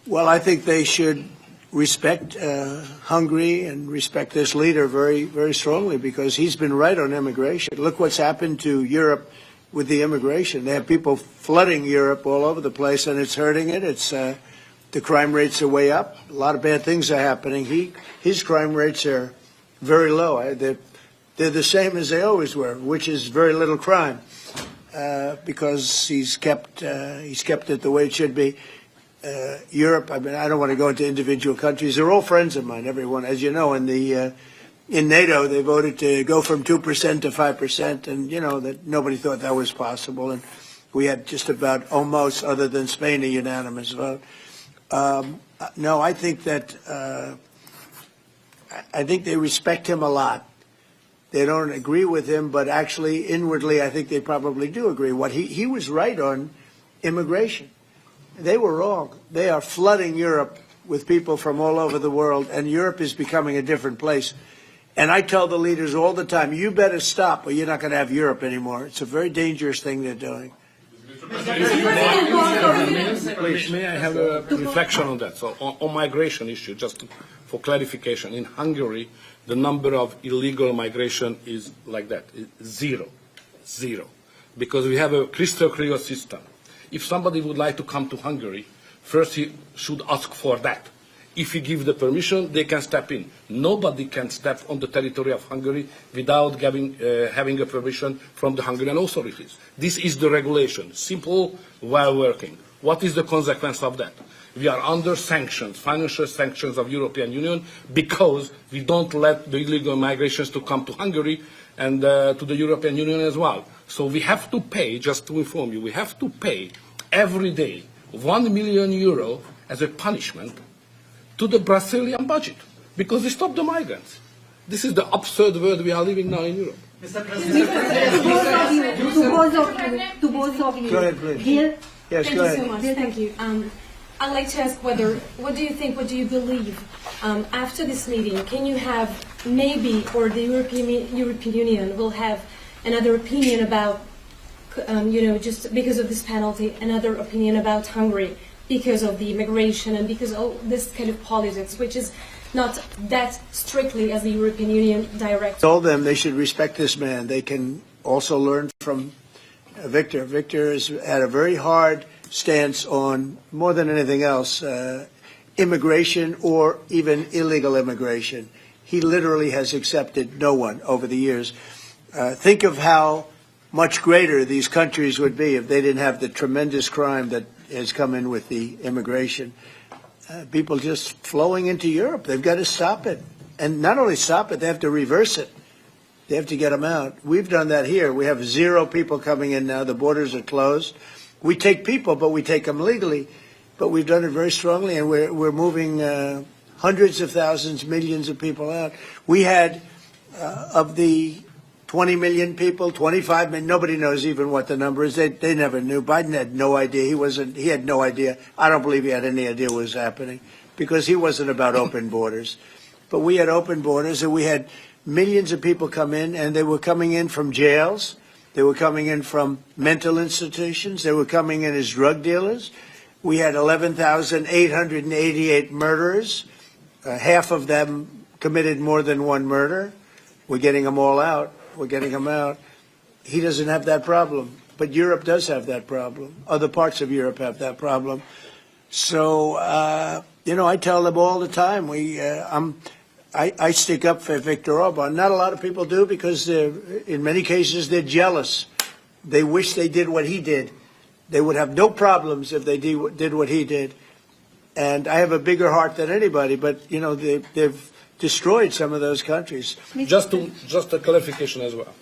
Well, I think they should respect Hungary and respect this leader very, very strongly, because he's been right on immigration. Look what's happened to Europe with the immigration. They have people flooding Europe all over the place, and it's hurting it. It's the crime rates are way up. A lot of bad things are happening. His crime rates are very low. They're the same as they always were, which is very little crime, because he's kept it the way it should be. Europe, I mean, I don't want to go into individual countries. They're all friends of mine, everyone. As you know, in NATO, they voted to go from 2% to 5%, and, you know, that nobody thought that was possible. And we had just about almost, other than Spain, a unanimous vote. No, I think that I think they respect him a lot. They don't agree with him, but actually, inwardly, I think they probably do agree. He was right on immigration. They were wrong. They are flooding Europe with people from all over the world, and Europe is becoming a different place. And I tell the leaders all the time, you better stop or you're not going to have Europe anymore. It's a very dangerous thing they're doing. May I have a reflection on that? So on migration issue, just for clarification, in Hungary, the number of illegal migration is like that, zero, because we have a crystal clear system. If somebody would like to come to Hungary, first he should ask for that. If he gives the permission, they can step in. Nobody can step on the territory of Hungary without having a permission from the Hungarian authorities. This is the regulation, simple, well working. What is the consequence of that? We are under sanctions, financial sanctions of European Union, because we don't let the illegal migrations to come to Hungary and to the European Union as well. So we have to pay, just to inform you, we have to pay every day €1 million as a punishment to the Brazilian budget, because we stopped the migrants. This is the absurd world we are living now in Europe. Mr. President, to both of you. Go ahead, please. Here. Yes, Thank go you ahead. so much. Thank you. I'd like to ask what do you think, what do you believe after this meeting? Can you have maybe, or the European Union will have another opinion about, just because of this penalty, another opinion about Hungary because of the immigration and because of this kind of politics, which is not that strictly as the European Union directs? I told them they should respect this man. They can also learn from Viktor. Viktor has had a very hard stance on, more than anything else, immigration or even illegal immigration. He literally has accepted no one over the years. Think of how much greater these countries would be if they didn't have the tremendous crime that has come in with the immigration. People just flowing into Europe. They've got to stop it. And not only stop it, they have to reverse it. They have to get them out. We've done that here. We have 0 people coming in now. The borders are closed. We take people, but we take them legally. But we've done it very strongly, and we're moving hundreds of thousands, millions of people out. We had, of the 20 million people, 25 million, nobody knows even what the number is. They never knew. Biden had no idea. He had no idea. I don't believe he had any idea what was happening, because he wasn't about open borders. But we had open borders, and we had millions of people come in, and they were coming in from jails. They were coming in from mental institutions. They were coming in as drug dealers. We had 11,888 murderers. Half of them committed more than one murder. We're getting them all out. We're getting them out. He doesn't have that problem. But Europe does have that problem. Other parts of Europe have that problem. So, I tell them all the time, I stick up for Viktor Orban. Not a lot of people do, because in many cases they're jealous. They wish they did what he did. They would have no problems if they did what he did. And I have a bigger heart than anybody, but they've destroyed some of those countries. Just a clarification as well.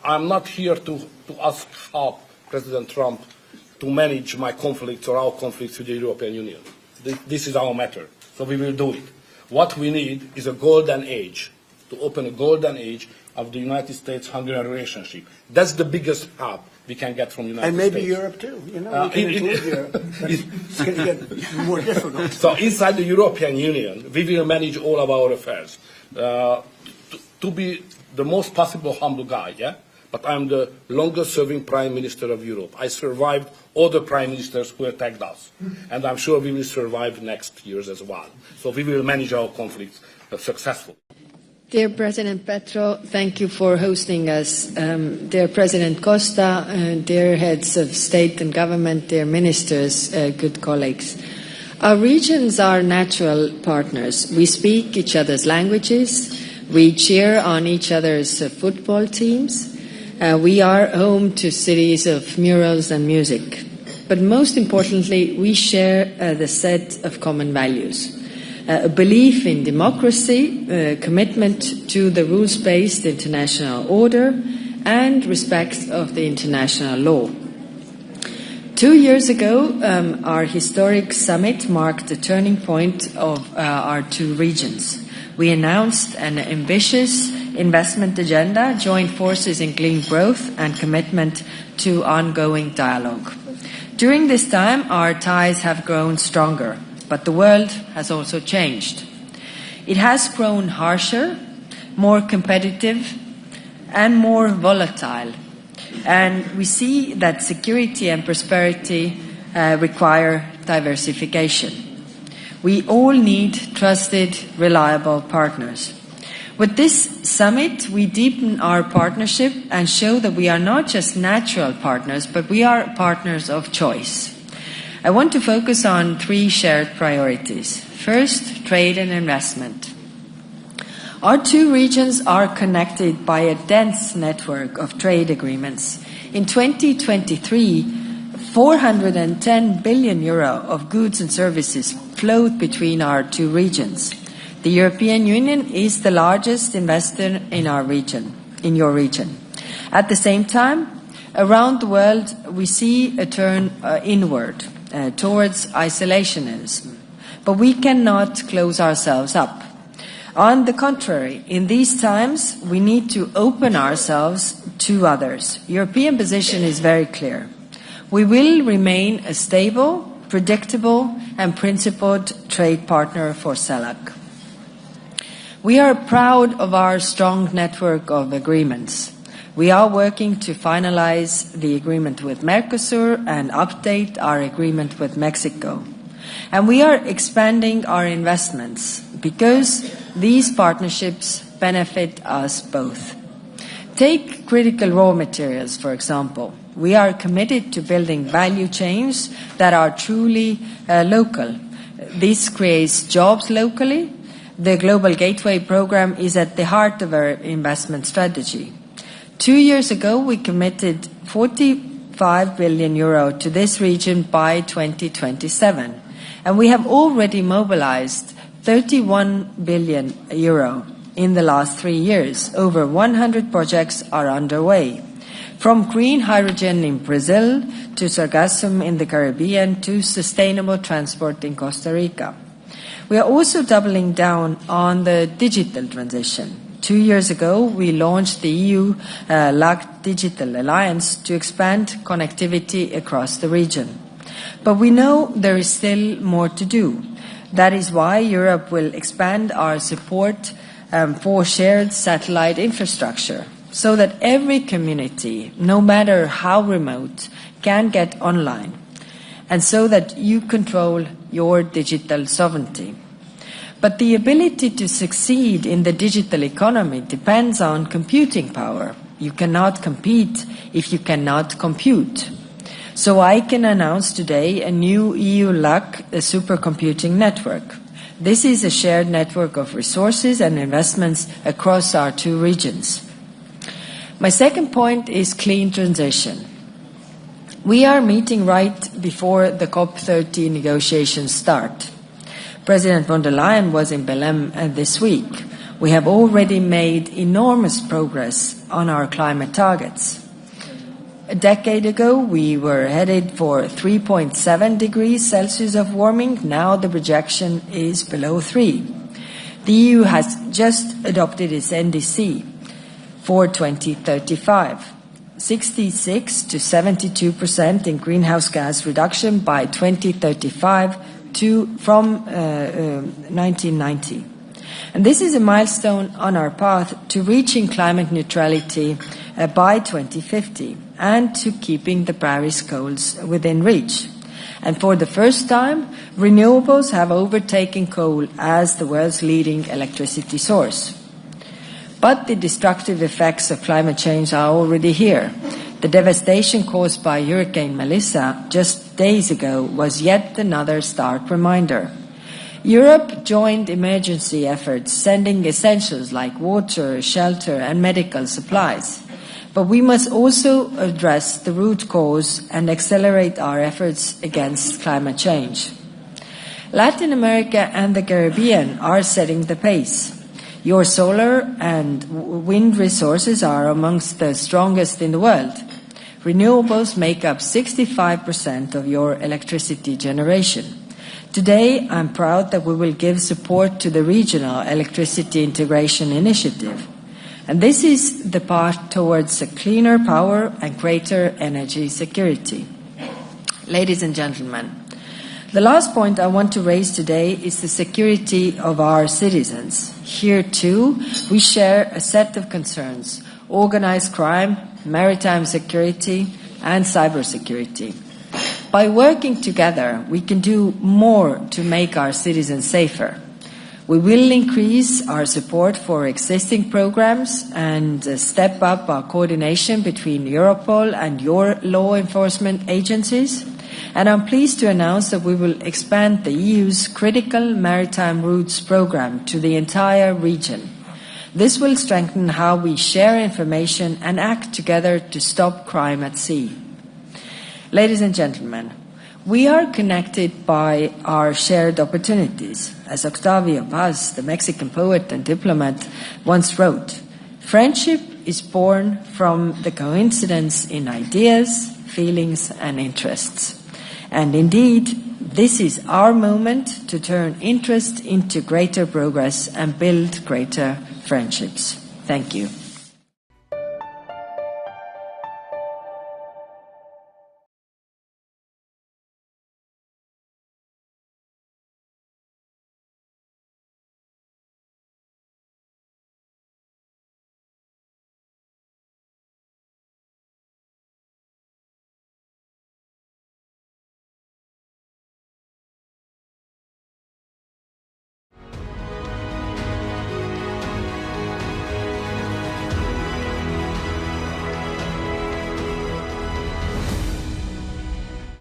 I'm not here to ask how President Trump to manage my conflicts or our conflicts with the European Union. This is our matter, so we will do it. What we need is a golden age, to open a golden age of the United States-Hungarian relationship. That's the biggest help we can get from the United States. And maybe Europe too. We can include Europe. It's going to get more difficult. So inside the European Union, we will manage all of our affairs. To be the most possible humble guy, yeah? but I'm the longest-serving Prime Minister of Europe. I survived all the Prime Ministers who attacked us, and I'm sure we will survive next years as well. So we will manage our conflicts successfully. Dear President Petro, thank you for hosting us. Dear President Costa, dear heads of state and government, dear ministers, good colleagues. Our regions are natural partners. We speak each other's languages. We cheer on each other's football teams. We are home to cities of murals and music. But most importantly, we share the set of common values. A belief in democracy, a commitment to the rules-based international order, and respect of the international law. 2 years ago, our historic summit marked the turning point of our two regions. We announced an ambitious investment agenda, joined forces in clean growth, and commitment to ongoing dialogue. During this time, our ties have grown stronger, but the world has also changed. It has grown harsher, more competitive, and more volatile. And we see that security and prosperity require diversification. We all need trusted, reliable partners. With this summit, we deepen our partnership and show that we are not just natural partners, but we are partners of choice. I want to focus on three shared priorities. First, trade and investment. Our two regions are connected by a dense network of trade agreements. In 2023, 410 billion euro of goods and services flowed between our two regions. The European Union is the largest investor in our region, in your region. At the same time, around the world, we see a turn inward towards isolationism. But we cannot close ourselves up. On the contrary, in these times, we need to open ourselves to others. European position is very clear. We will remain a stable, predictable, and principled trade partner for CELAC. We are proud of our strong network of agreements. We are working to finalize the agreement with Mercosur and update our agreement with Mexico. And we are expanding our investments because these partnerships benefit us both. Take critical raw materials, for example. We are committed to building value chains that are truly local. This creates jobs locally. The Global Gateway program is at the heart of our investment strategy. 2 years ago, we committed 45 billion euro to this region by 2027. And we have already mobilized 31 billion euro in the last 3 years. Over 100 projects are underway. From green hydrogen in Brazil to sargassum in the Caribbean to sustainable transport in Costa Rica. We are also doubling down on the digital transition. 2 years ago, we launched the EU-LAC Digital Alliance to expand connectivity across the region. But we know there is still more to do. That is why Europe will expand our support for shared satellite infrastructure, so that every community, no matter how remote, can get online, and so that you control your digital sovereignty. But the ability to succeed in the digital economy depends on computing power. You cannot compete if you cannot compute. So I can announce today a new EU-LAC supercomputing network. This is a shared network of resources and investments across our two regions. My second point is clean transition. We are meeting right before the COP30 negotiations start. President von der Leyen was in Belém this week. We have already made enormous progress on our climate targets. A decade ago, we were headed for 3.7 degrees Celsius of warming. Now the projection is below 3. The EU has just adopted its NDC for 2035. 66 to 72% in greenhouse gas reduction by 2035 from 1990. And this is a milestone on our path to reaching climate neutrality by 2050 and to keeping the Paris goals within reach. And for the first time, renewables have overtaken coal as the world's leading electricity source. But the destructive effects of climate change are already here. The devastation caused by Hurricane Melissa just days ago was yet another stark reminder. Europe joined emergency efforts, sending essentials like water, shelter, and medical supplies. But we must also address the root cause and accelerate our efforts against climate change. Latin America and the Caribbean are setting the pace. Your solar and wind resources are amongst the strongest in the world. Renewables make up 65% of your electricity generation. Today, I'm proud that we will give support to the Regional Electricity Integration Initiative. And this is the path towards a cleaner power and greater energy security. Ladies and gentlemen, the last point I want to raise today is the security of our citizens. Here, too, we share a set of concerns: organized crime, maritime security, and cybersecurity. By working together, we can do more to make our citizens safer. We will increase our support for existing programs and step up our coordination between Europol and your law enforcement agencies. And I'm pleased to announce that we will expand the EU's Critical Maritime Routes program to the entire region. This will strengthen how we share information and act together to stop crime at sea. Ladies and gentlemen, we are connected by our shared opportunities. As Octavio Paz, the Mexican poet and diplomat, once wrote, "Friendship is born from the coincidence in ideas, feelings, and interests." And indeed, this is our moment to turn interest into greater progress and build greater friendships. Thank you.